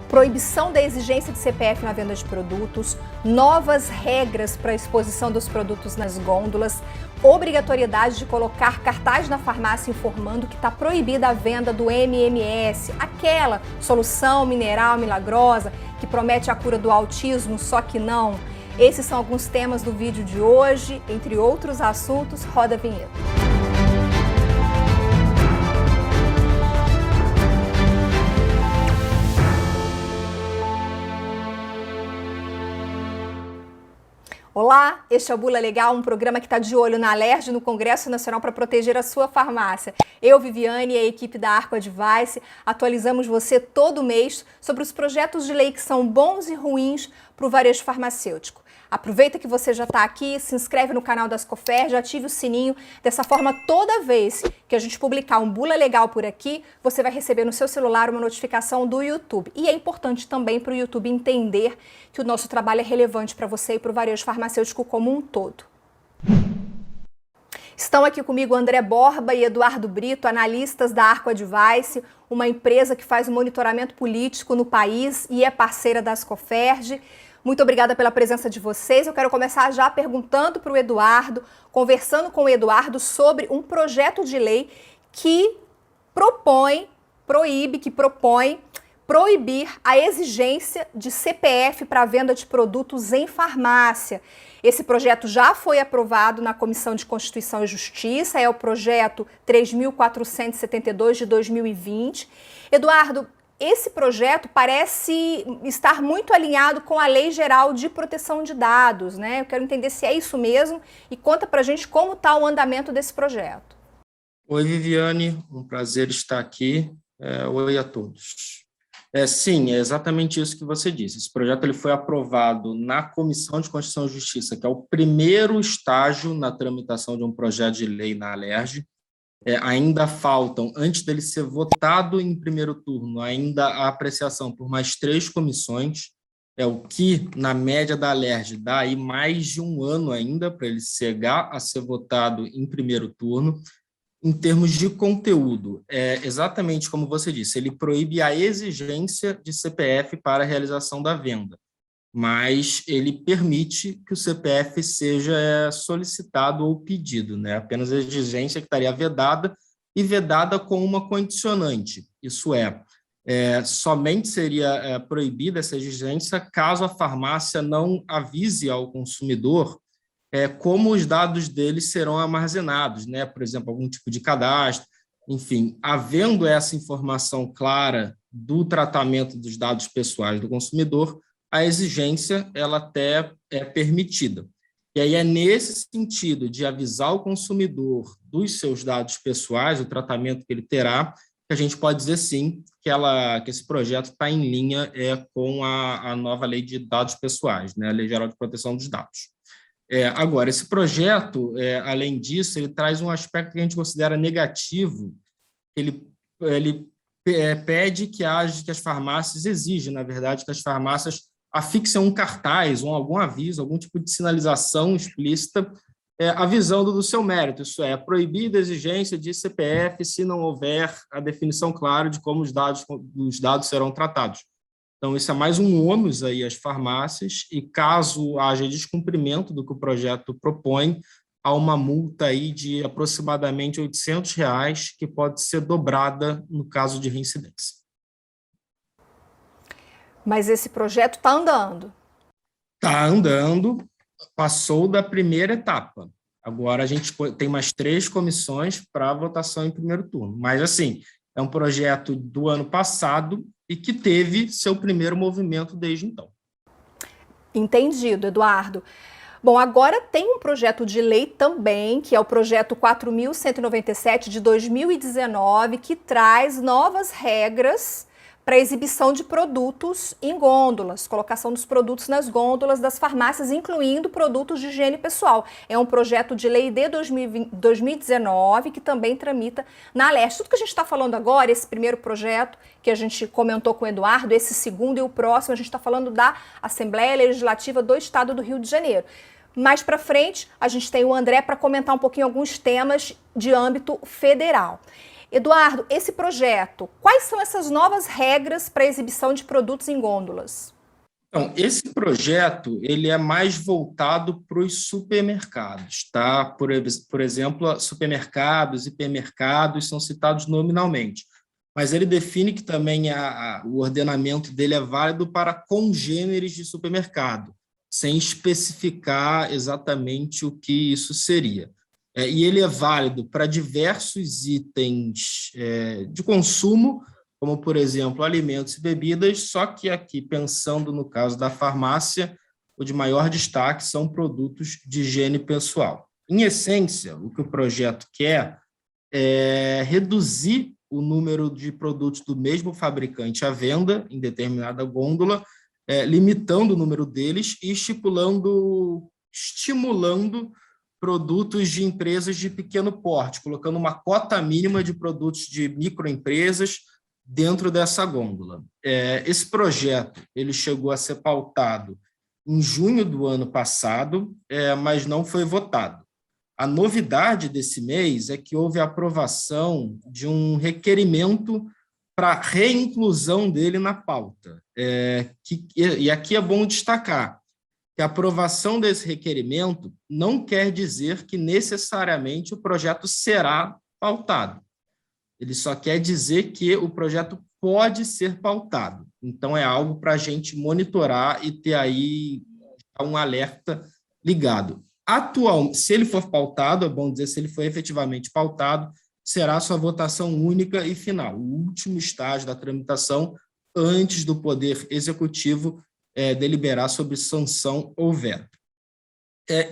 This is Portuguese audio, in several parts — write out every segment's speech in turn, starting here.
proibição da exigência de CPF na venda de produtos, novas regras para a exposição dos produtos nas gôndolas, obrigatoriedade de colocar cartaz na farmácia informando que está proibida a venda do MMS, aquela solução mineral milagrosa que promete a cura do autismo, só que não. Esses são alguns temas do vídeo de hoje, entre outros assuntos. Roda a vinheta. Olá, este é o Bula Legal, um programa que está de olho na Alerj, no Congresso Nacional para proteger a sua farmácia. Eu, Viviane e a equipe da Arco Advice atualizamos você todo mês sobre os projetos de lei que são bons e ruins para o varejo farmacêutico. Aproveita que você já está aqui, se inscreve no canal da Ascoferj, ative o sininho. Dessa forma, toda vez que a gente publicar um Bula Legal por aqui, você vai receber no seu celular uma notificação do YouTube. E é importante também para o YouTube entender que o nosso trabalho é relevante para você e para o varejo farmacêutico como um todo. Estão aqui comigo André Borba e Eduardo Brito, analistas da Arco Advice, uma empresa que faz o monitoramento político no país e é parceira da Ascoferj. Muito obrigada pela presença de vocês. Eu quero começar já perguntando para o Eduardo, conversando com o Eduardo sobre um projeto de lei que propõe proibir a exigência de CPF para a venda de produtos em farmácia. Esse projeto já foi aprovado na Comissão de Constituição e Justiça, é o projeto 3.472 de 2020. Eduardo, esse projeto parece estar muito alinhado com a Lei Geral de Proteção de Dados, né? Eu quero entender se é isso mesmo e conta pra gente como está o andamento desse projeto. Oi, Viviane, um prazer estar aqui. Oi a todos. Sim, é exatamente isso que você disse. Esse projeto ele foi aprovado na Comissão de Constituição e Justiça, que é o primeiro estágio na tramitação de um projeto de lei na Alerj. Ainda faltam, antes dele ser votado em primeiro turno, ainda a apreciação por mais 3 comissões, o que, na média da Alerj, dá aí mais de um ano ainda para ele chegar a ser votado em primeiro turno. Em termos de conteúdo, exatamente como você disse, ele proíbe a exigência de CPF para a realização da venda, mas ele permite que o CPF seja solicitado ou pedido, né? Apenas a exigência que estaria vedada e vedada com uma condicionante, isso somente seria proibida essa exigência caso a farmácia não avise ao consumidor como os dados dele serão armazenados, né? Por exemplo, algum tipo de cadastro, enfim, havendo essa informação clara do tratamento dos dados pessoais do consumidor, a exigência ela até é permitida. E aí é nesse sentido de avisar o consumidor dos seus dados pessoais, o tratamento que ele terá, que a gente pode dizer sim que esse projeto está em linha com a nova lei de dados pessoais, né, a Lei Geral de Proteção dos Dados. Agora, esse projeto, além disso, ele traz um aspecto que a gente considera negativo, ele pede que as farmácias, exige, na verdade, que as farmácias afixem um cartaz ou algum aviso, algum tipo de sinalização explícita, avisando do seu mérito, isso proibida a exigência de CPF se não houver a definição clara de como os dados serão tratados. Então, isso é mais um ônus aí às farmácias e, caso haja descumprimento do que o projeto propõe, há uma multa aí de aproximadamente R$ 800, que pode ser dobrada no caso de reincidência. Mas esse projeto está andando? Está andando, passou da primeira etapa. Agora a gente tem mais 3 comissões para votação em primeiro turno. Mas, assim, é um projeto do ano passado e que teve seu primeiro movimento desde então. Entendido, Eduardo. Bom, agora tem um projeto de lei também, que é o projeto 4.197 de 2019, que traz novas regras para exibição de produtos em gôndolas, colocação dos produtos nas gôndolas das farmácias, incluindo produtos de higiene pessoal. É um projeto de lei de 2019 que também tramita na Alerj. Tudo que a gente está falando agora, esse primeiro projeto que a gente comentou com o Eduardo, esse segundo e o próximo, a gente está falando da Assembleia Legislativa do Estado do Rio de Janeiro. Mais para frente, a gente tem o André para comentar um pouquinho alguns temas de âmbito federal. Eduardo, esse projeto, quais são essas novas regras para exibição de produtos em gôndolas? Então, esse projeto ele é mais voltado para os supermercados, tá? Por exemplo, supermercados, hipermercados são citados nominalmente, mas ele define que também o ordenamento dele é válido para congêneres de supermercado, sem especificar exatamente o que isso seria. E ele é válido para diversos itens de consumo, como, por exemplo, alimentos e bebidas, só que aqui, pensando no caso da farmácia, o de maior destaque são produtos de higiene pessoal. Em essência, o que o projeto quer é reduzir o número de produtos do mesmo fabricante à venda em determinada gôndola, limitando o número deles e estimulando produtos de empresas de pequeno porte, colocando uma cota mínima de produtos de microempresas dentro dessa gôndola. Esse projeto ele chegou a ser pautado em junho do ano passado, mas não foi votado. A novidade desse mês é que houve a aprovação de um requerimento para reinclusão dele na pauta. E aqui é bom destacar que a aprovação desse requerimento não quer dizer que necessariamente o projeto será pautado. Ele só quer dizer que o projeto pode ser pautado. Então, é algo para a gente monitorar e ter aí um alerta ligado. Se ele for pautado, é bom dizer, se ele for efetivamente pautado, será sua votação única e final, o último estágio da tramitação antes do Poder Executivo deliberar sobre sanção ou veto.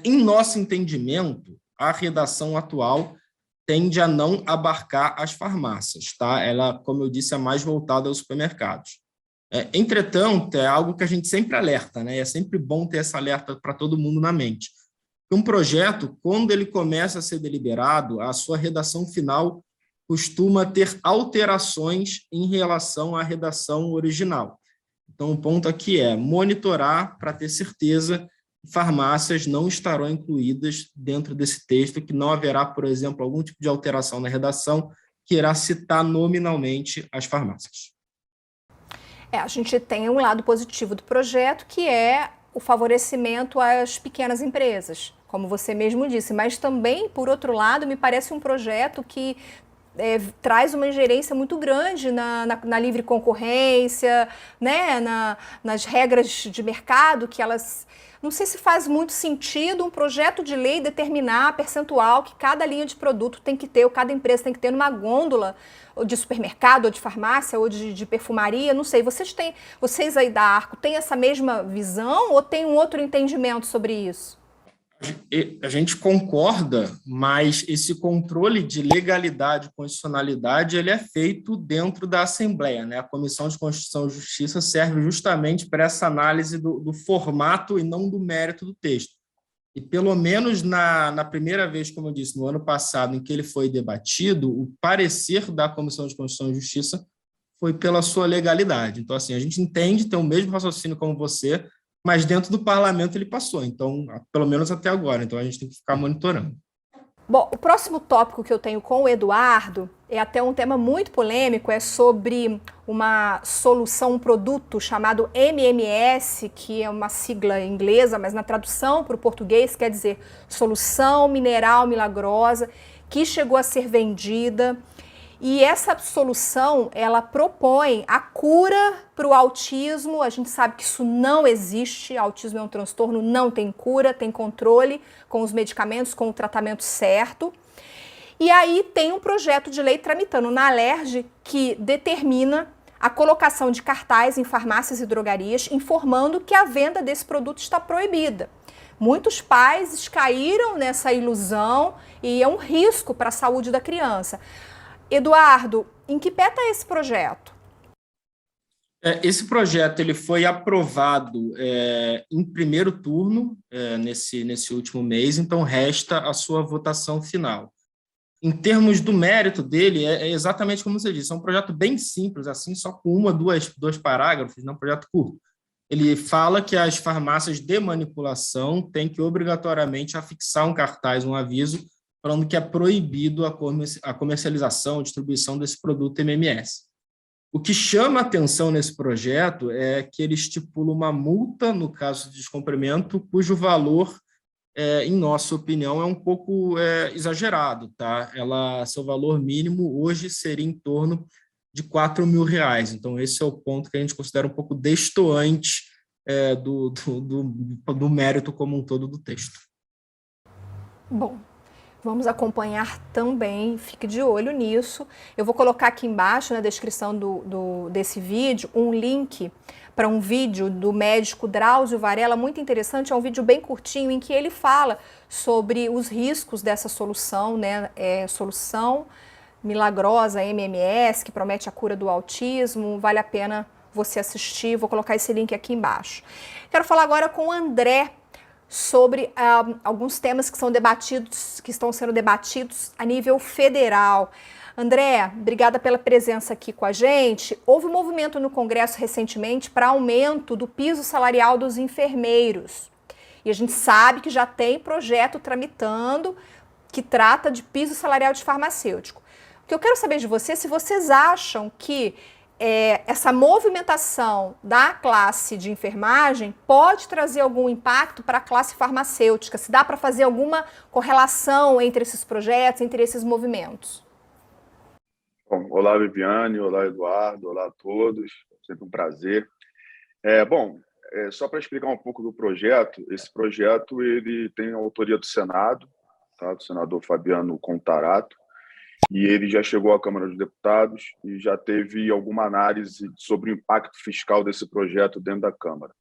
Em nosso entendimento, a redação atual tende a não abarcar as farmácias, tá? Ela, como eu disse, é mais voltada aos supermercados. Entretanto, é algo que a gente sempre alerta, né? É sempre bom ter essa alerta para todo mundo na mente. Um projeto, quando ele começa a ser deliberado, a sua redação final costuma ter alterações em relação à redação original. Então, o ponto aqui é monitorar para ter certeza que farmácias não estarão incluídas dentro desse texto, que não haverá, por exemplo, algum tipo de alteração na redação que irá citar nominalmente as farmácias. A gente tem um lado positivo do projeto, que é o favorecimento às pequenas empresas, como você mesmo disse, mas também, por outro lado, me parece um projeto que traz uma ingerência muito grande na livre concorrência, né? Nas regras de mercado, que elas... Não sei se faz muito sentido um projeto de lei determinar a percentual que cada linha de produto tem que ter, ou cada empresa tem que ter numa gôndola, ou de supermercado, ou de farmácia, ou de perfumaria, não sei. Vocês aí da Arco têm essa mesma visão ou tem um outro entendimento sobre isso? A gente concorda, mas esse controle de legalidade e constitucionalidade ele é feito dentro da Assembleia, né? A Comissão de Constituição e Justiça serve justamente para essa análise do formato e não do mérito do texto. E, pelo menos na primeira vez, como eu disse, no ano passado, em que ele foi debatido, o parecer da Comissão de Constituição e Justiça foi pela sua legalidade. Então, assim, a gente entende, tem o mesmo raciocínio como você, mas dentro do parlamento ele passou, então, pelo menos até agora, então a gente tem que ficar monitorando. Bom, o próximo tópico que eu tenho com o Eduardo é até um tema muito polêmico, é sobre uma solução, um produto chamado MMS, que é uma sigla inglesa, mas na tradução para o português quer dizer Solução Mineral Milagrosa, que chegou a ser vendida. E essa solução, ela propõe a cura para o autismo. A gente sabe que isso não existe, autismo é um transtorno, não tem cura, tem controle com os medicamentos, com o tratamento certo. E aí tem um projeto de lei tramitando na Alerj que determina a colocação de cartaz em farmácias e drogarias informando que a venda desse produto está proibida. Muitos pais caíram nessa ilusão e é um risco para a saúde da criança. Eduardo, em que pé está esse projeto? Esse projeto ele foi aprovado em primeiro turno nesse último mês, então resta a sua votação final. Em termos do mérito dele, é exatamente como você disse, é um projeto bem simples, assim, só com dois parágrafos, não é um projeto curto. Ele fala que as farmácias de manipulação têm que obrigatoriamente afixar um cartaz, um aviso, falando que é proibido a comercialização, a distribuição desse produto MMS. O que chama a atenção nesse projeto é que ele estipula uma multa, no caso de descumprimento, cujo valor, em nossa opinião, é um pouco exagerado. Tá? Seu valor mínimo hoje seria em torno de R$ 4.000. Então, esse é o ponto que a gente considera um pouco destoante do mérito como um todo do texto. Bom, vamos acompanhar também, fique de olho nisso. Eu vou colocar aqui embaixo na descrição desse vídeo um link para um vídeo do médico Drauzio Varella, muito interessante, é um vídeo bem curtinho em que ele fala sobre os riscos dessa solução, né? Solução milagrosa MMS, que promete a cura do autismo, vale a pena você assistir, vou colocar esse link aqui embaixo. Quero falar agora com o André sobre alguns temas que estão sendo debatidos a nível federal. André, obrigada pela presença aqui com a gente. Houve um movimento no Congresso recentemente para aumento do piso salarial dos enfermeiros. E a gente sabe que já tem projeto tramitando que trata de piso salarial de farmacêutico. O que eu quero saber de vocês, se vocês acham que essa movimentação da classe de enfermagem pode trazer algum impacto para a classe farmacêutica, se dá para fazer alguma correlação entre esses projetos, entre esses movimentos. Bom, olá, Viviane, olá, Eduardo, olá a todos, sempre um prazer. Só para explicar um pouco do projeto, esse projeto ele tem a autoria do Senado, tá? Do senador Fabiano Contarato, e ele já chegou à Câmara dos Deputados e já teve alguma análise sobre o impacto fiscal desse projeto dentro da Câmara.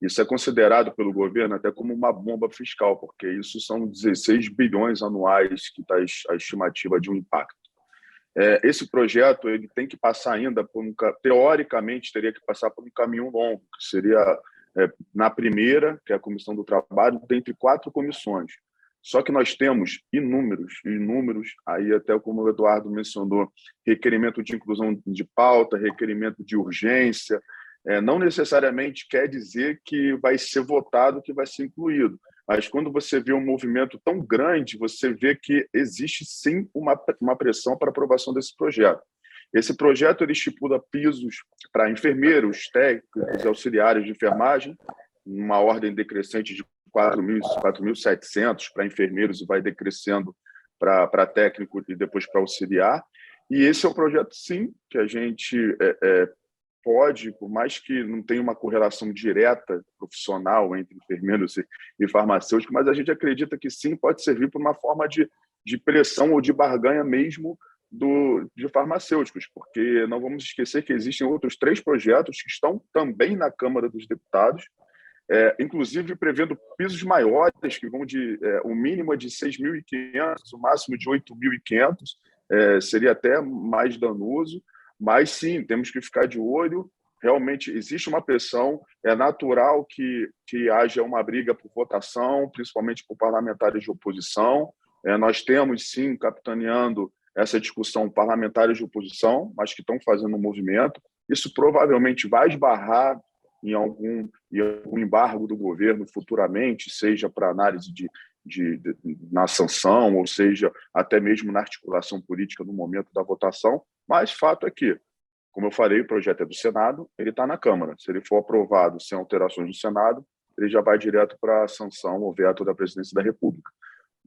Isso é considerado pelo governo até como uma bomba fiscal, porque isso são 16 bilhões anuais que está a estimativa de um impacto. Esse projeto ele tem que passar ainda teoricamente teria que passar por um caminho longo, que seria na primeira, que é a Comissão do Trabalho, dentre 4 comissões. Só que nós temos inúmeros, aí até como o Eduardo mencionou, requerimento de inclusão de pauta, requerimento de urgência, não necessariamente quer dizer que vai ser votado, que vai ser incluído. Mas quando você vê um movimento tão grande, você vê que existe sim uma pressão para aprovação desse projeto. Esse projeto ele estipula pisos para enfermeiros, técnicos e auxiliares de enfermagem, uma ordem decrescente de 4.700 para enfermeiros e vai decrescendo para técnico e depois para auxiliar. E esse é um projeto, sim, que a gente pode, por mais que não tenha uma correlação direta profissional entre enfermeiros e farmacêuticos, mas a gente acredita que sim, pode servir para uma forma de pressão ou de barganha mesmo de farmacêuticos, porque não vamos esquecer que existem outros 3 projetos que estão também na Câmara dos Deputados, inclusive prevendo pisos maiores, que vão o mínimo é de 6.500, o máximo de 8.500, seria até mais danoso, mas sim, temos que ficar de olho, realmente existe uma pressão, é natural que haja uma briga por votação, principalmente por parlamentares de oposição, nós temos sim, capitaneando essa discussão parlamentares de oposição, mas que estão fazendo um movimento, isso provavelmente vai esbarrar em algum embargo do governo futuramente, seja para análise na sanção, ou seja, até mesmo na articulação política no momento da votação, mas fato é que, como eu falei, o projeto é do Senado, ele está na Câmara. Se ele for aprovado sem alterações no Senado, ele já vai direto para a sanção ou veto da Presidência da República.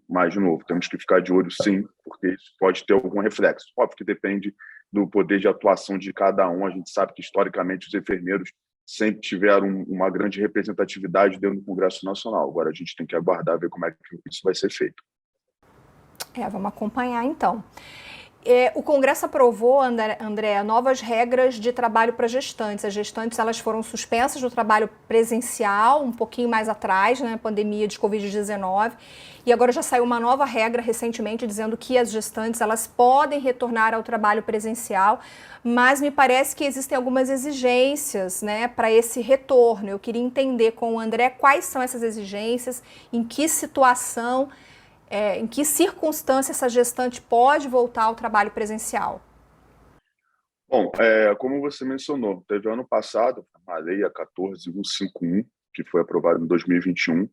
Mas, de novo, temos que ficar de olho, sim, porque isso pode ter algum reflexo. Óbvio que depende do poder de atuação de cada um. A gente sabe que, historicamente, os enfermeiros sempre tiveram uma grande representatividade dentro do Congresso Nacional. Agora a gente tem que aguardar, ver como é que isso vai ser feito. Vamos acompanhar, então. O Congresso aprovou, André, novas regras de trabalho para gestantes. As gestantes elas foram suspensas do trabalho presencial um pouquinho mais atrás, na pandemia de Covid-19, e agora já saiu uma nova regra recentemente dizendo que as gestantes elas podem retornar ao trabalho presencial, mas me parece que existem algumas exigências, né, para esse retorno. Eu queria entender com o André quais são essas exigências, em que situação, em que circunstância essa gestante pode voltar ao trabalho presencial? Bom, como você mencionou, teve ano passado a Lei 14.151, que foi aprovada em 2021,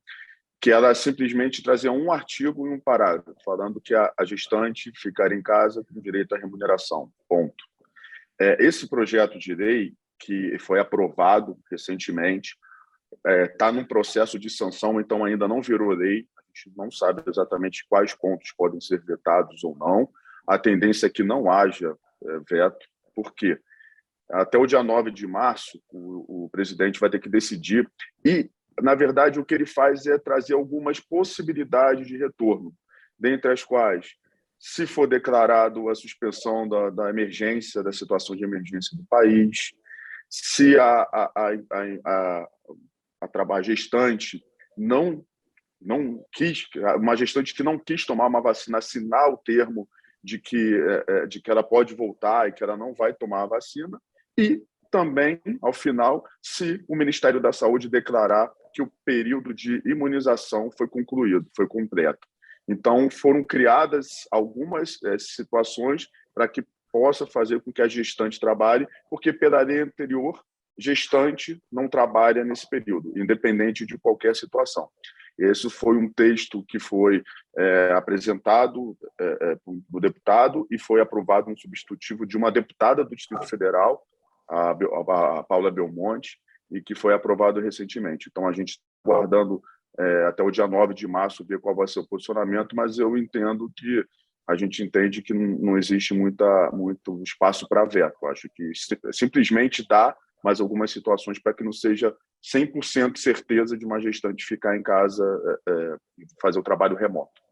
que ela simplesmente trazia um artigo e um parágrafo, falando que a gestante ficaria em casa com direito à remuneração, ponto. Esse projeto de lei, que foi aprovado recentemente, está num processo de sanção, então ainda não virou lei, a gente não sabe exatamente quais pontos podem ser vetados ou não, a tendência é que não haja veto, por quê? Até o dia 9 de março, o presidente vai ter que decidir e, na verdade, o que ele faz é trazer algumas possibilidades de retorno, dentre as quais, se for declarado a suspensão da emergência, da situação de emergência do país, se a gestante não quis, uma gestante que não quis tomar uma vacina, assinar o termo de que ela pode voltar e que ela não vai tomar a vacina, e também, ao final, se o Ministério da Saúde declarar que o período de imunização foi concluído, foi completo. Então, foram criadas algumas situações para que possa fazer com que a gestante trabalhe, porque pela lei anterior, gestante não trabalha nesse período, independente de qualquer situação. Esse foi um texto que foi apresentado do deputado e foi aprovado um substitutivo de uma deputada do Distrito Federal, a Paula Belmonte, e que foi aprovado recentemente. Então, a gente está aguardando até o dia 9 de março ver qual vai ser o posicionamento, mas eu entendo que a gente entende que não existe muito espaço para veto. Eu acho que simplesmente dá mais algumas situações para que não seja 100% certeza de uma gestante ficar em casa e fazer o trabalho remoto.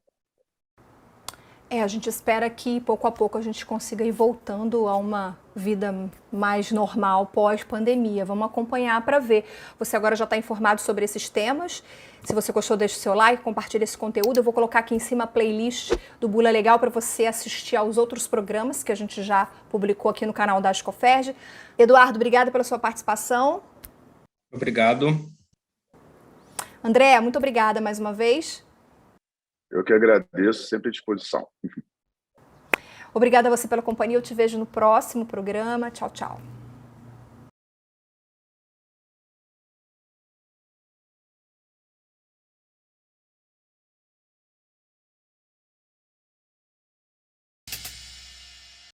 A gente espera que pouco a pouco a gente consiga ir voltando a uma vida mais normal pós-pandemia. Vamos acompanhar para ver. Você agora já está informado sobre esses temas. Se você gostou, deixe o seu like, compartilhe esse conteúdo. Eu vou colocar aqui em cima a playlist do Bula Legal para você assistir aos outros programas que a gente já publicou aqui no canal da Ascoferj. Eduardo, obrigada pela sua participação. Obrigado. André, muito obrigada mais uma vez. Eu que agradeço, sempre à disposição. Obrigada a você pela companhia. Eu te vejo no próximo programa. Tchau, tchau.